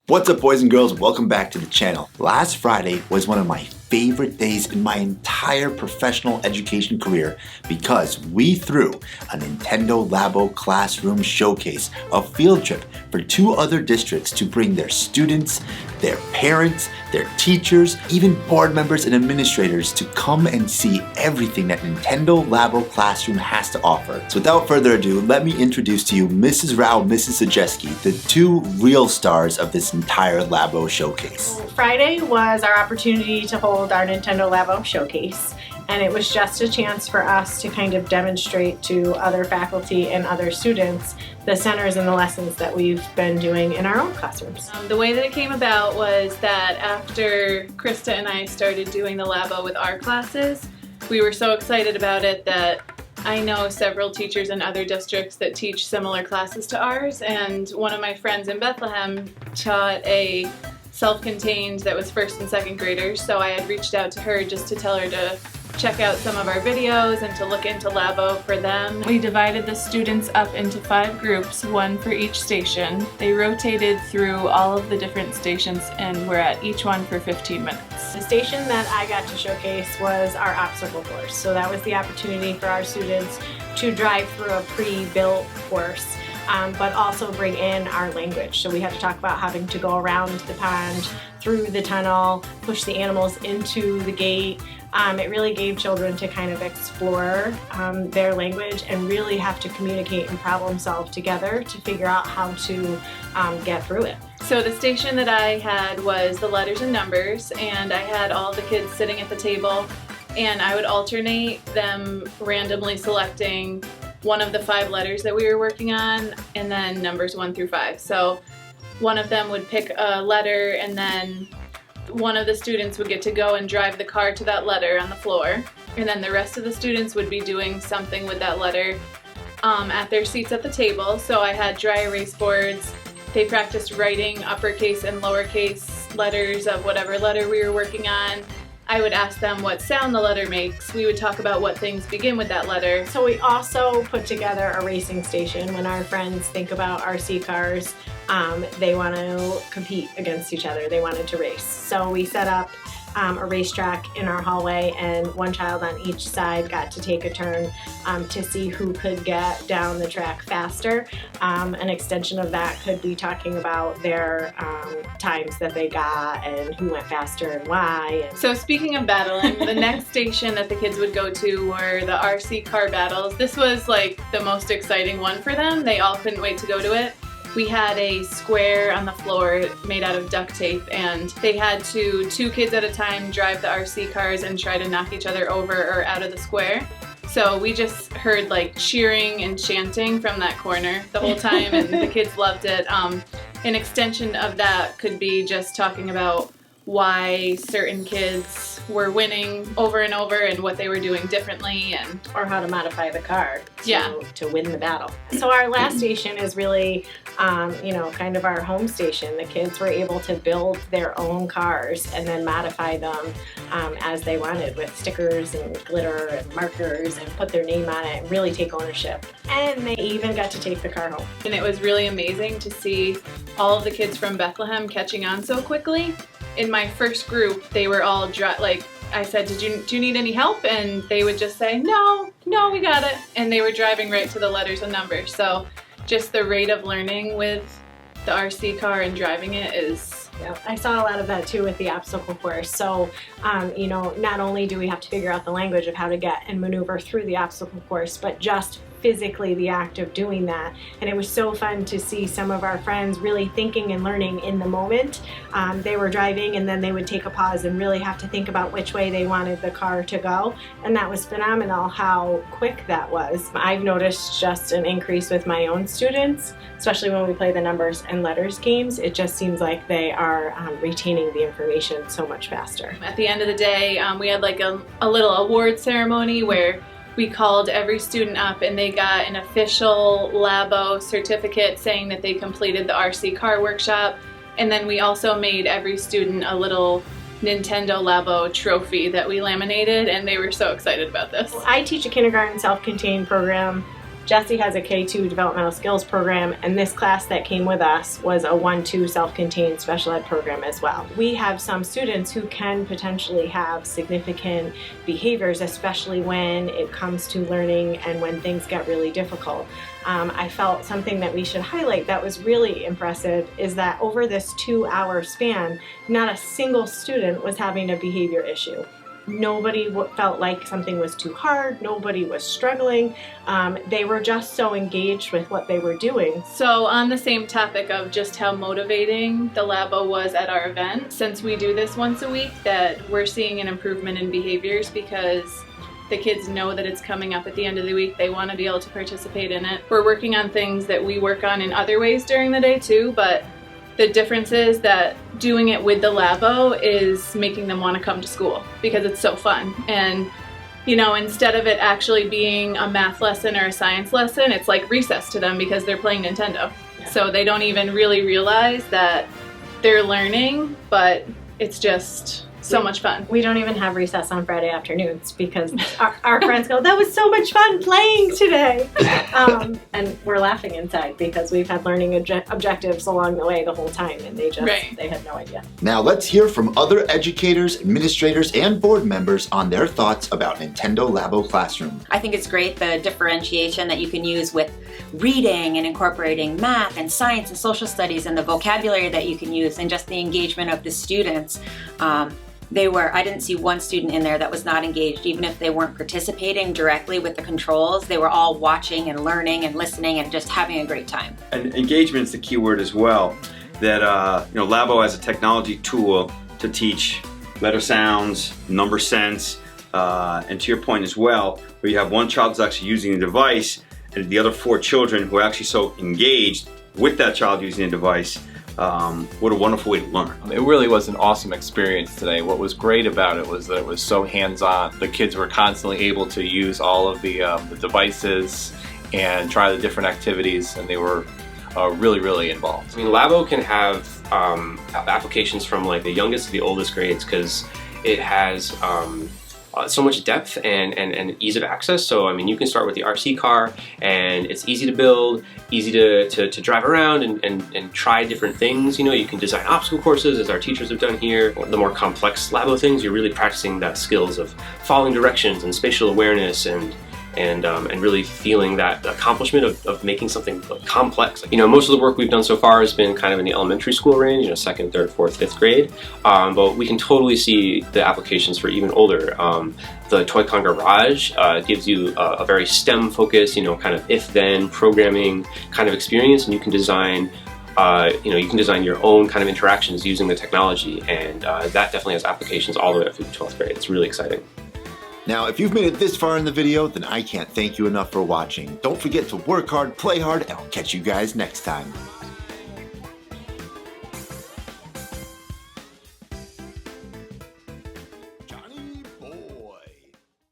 What's up, boys and girls? Welcome back to the channel. Last Friday was one of my favorite days in my entire professional education career because we threw a Nintendo Labo Classroom Showcase, a field trip for 2 other districts to bring their students, their parents, their teachers, even board members and administrators to come and see everything that Nintendo Labo Classroom has to offer. So without further ado, let me introduce to you Mrs. Rao and Mrs. Sajeski, the 2 real stars of this entire Labo Showcase. Friday was our opportunity to hold our Nintendo Labo Showcase, and it was just a chance for us to kind of demonstrate to other faculty and other students the centers and the lessons that we've been doing in our own classrooms. The way that it came about was that after Krista and I started doing the Labo with our classes, we were so excited about it that I know several teachers in other districts that teach similar classes to ours, and one of my friends in Bethlehem taught a self-contained that was 1st and 2nd graders, so I had reached out to her just to tell her to check out some of our videos and to look into Labo for them. We divided the students up into 5 groups, 1 for each station. They rotated through all of the different stations and we're at each one for 15 minutes. The station that I got to showcase was our obstacle course, so that was the opportunity for our students to drive through a pre-built course. But also bring in our language. So we had to talk about having to go around the pond, through the tunnel, push the animals into the gate. It really gave children to kind of explore their language and really have to communicate and problem solve together to figure out how to get through it. So the station that I had was the letters and numbers, and I had all the kids sitting at the table, and I would alternate them randomly selecting one of the 5 letters that we were working on, and then numbers 1 through 5. So one of them would pick a letter, and then one of the students would get to go and drive the car to that letter on the floor, and then the rest of the students would be doing something with that letter at their seats at the table. So I had dry erase boards. They practiced writing uppercase and lowercase letters of whatever letter we were working on. I would ask them what sound the letter makes. We would talk about what things begin with that letter. So we also put together a racing station. When our friends think about RC cars, they want to compete against each other. They wanted to race. So we set up a racetrack in our hallway, and one child on each side got to take a turn to see who could get down the track faster. An extension of that could be talking about their times that they got and who went faster and why. So speaking of battling, the next station that the kids would go to were the RC car battles. This was like the most exciting one for them. They all couldn't wait to go to it. We had a square on the floor made out of duct tape, and they had to, 2 kids at a time, drive the RC cars and try to knock each other over or out of the square. So we just heard like cheering and chanting from that corner the whole time, and the kids loved it. An extension of that could be just talking about why certain kids were winning over and over and what they were doing differently, and or how to modify the car to win the battle. So our last station is really kind of our home station. The kids were able to build their own cars and then modify them as they wanted with stickers and glitter and markers, and put their name on it and really take ownership. And they even got to take the car home. And it was really amazing to see all of the kids from Bethlehem catching on so quickly. In my first group, they were all like, I said, do you need any help? And they would just say, no, we got it. And they were driving right to the letters and numbers. So just the rate of learning with the RC car and driving it is... Yeah, I saw a lot of that too with the obstacle course. So, not only do we have to figure out the language of how to get and maneuver through the obstacle course, but just physically the act of doing that. And it was so fun to see some of our friends really thinking and learning in the moment. They were driving, and then they would take a pause and really have to think about which way they wanted the car to go. And that was phenomenal how quick that was. I've noticed just an increase with my own students, especially when we play the numbers and letters games. It just seems like they are retaining the information so much faster. At the end of the day, we had like a little award ceremony where we called every student up and they got an official Labo certificate saying that they completed the RC car workshop. And then we also made every student a little Nintendo Labo trophy that we laminated, and they were so excited about this. I teach a kindergarten self-contained program Jesse has a K2 developmental skills program, and this class that came with us was a 1-2 self-contained special ed program as well. We have some students who can potentially have significant behaviors, especially when it comes to learning and when things get really difficult. I felt something that we should highlight that was really impressive is that over this 2-hour span, not a single student was having a behavior issue. Nobody felt like something was too hard, nobody was struggling. They were just so engaged with what they were doing. So on the same topic of just how motivating the Labo was at our event, since we do this once a week, that we're seeing an improvement in behaviors because the kids know that it's coming up at the end of the week. They want to be able to participate in it. We're working on things that we work on in other ways during the day too, but the difference is that doing it with the Labo is making them want to come to school because it's so fun. And you know, instead of it actually being a math lesson or a science lesson, it's like recess to them because they're playing Nintendo. Yeah. So they don't even really realize that they're learning, but it's just so much fun. We don't even have recess on Friday afternoons because our friends go, that was so much fun playing today. And we're laughing inside because we've had learning objectives along the way the whole time, and they had no idea. Now let's hear from other educators, administrators, and board members on their thoughts about Nintendo Labo Classroom. I think it's great the differentiation that you can use with reading and incorporating math and science and social studies and the vocabulary that you can use and just the engagement of the students. I didn't see one student in there that was not engaged, even if they weren't participating directly with the controls. They were all watching and learning and listening and just having a great time. And engagement is the key word as well. That Labo has a technology tool to teach letter sounds, number sense, and to your point as well, where you have one child who's actually using the device, and the other 4 children who are actually so engaged with that child using the device. What a wonderful way to learn. It really was an awesome experience today. What was great about it was that it was so hands-on. The kids were constantly able to use all of the devices and try the different activities, and they were really, really involved. I mean, Labo can have applications from like the youngest to the oldest grades because it has so much depth and ease of access. So I mean, you can start with the RC car, and it's easy to build, easy to drive around and try different things. You know, you can design obstacle courses, as our teachers have done here. The more complex Labo things, you're really practicing that skills of following directions and spatial awareness and really feeling that accomplishment of making something complex. You know, most of the work we've done so far has been kind of in the elementary school range, you know, 2nd, 3rd, 4th, 5th grade, but we can totally see the applications for even older. The Toy-Con Garage gives you a very STEM focus, you know, kind of if-then programming kind of experience, and you can design your own kind of interactions using the technology, and that definitely has applications all the way up through the 12th grade. It's really exciting. Now, if you've made it this far in the video, then I can't thank you enough for watching. Don't forget to work hard, play hard, and I'll catch you guys next time.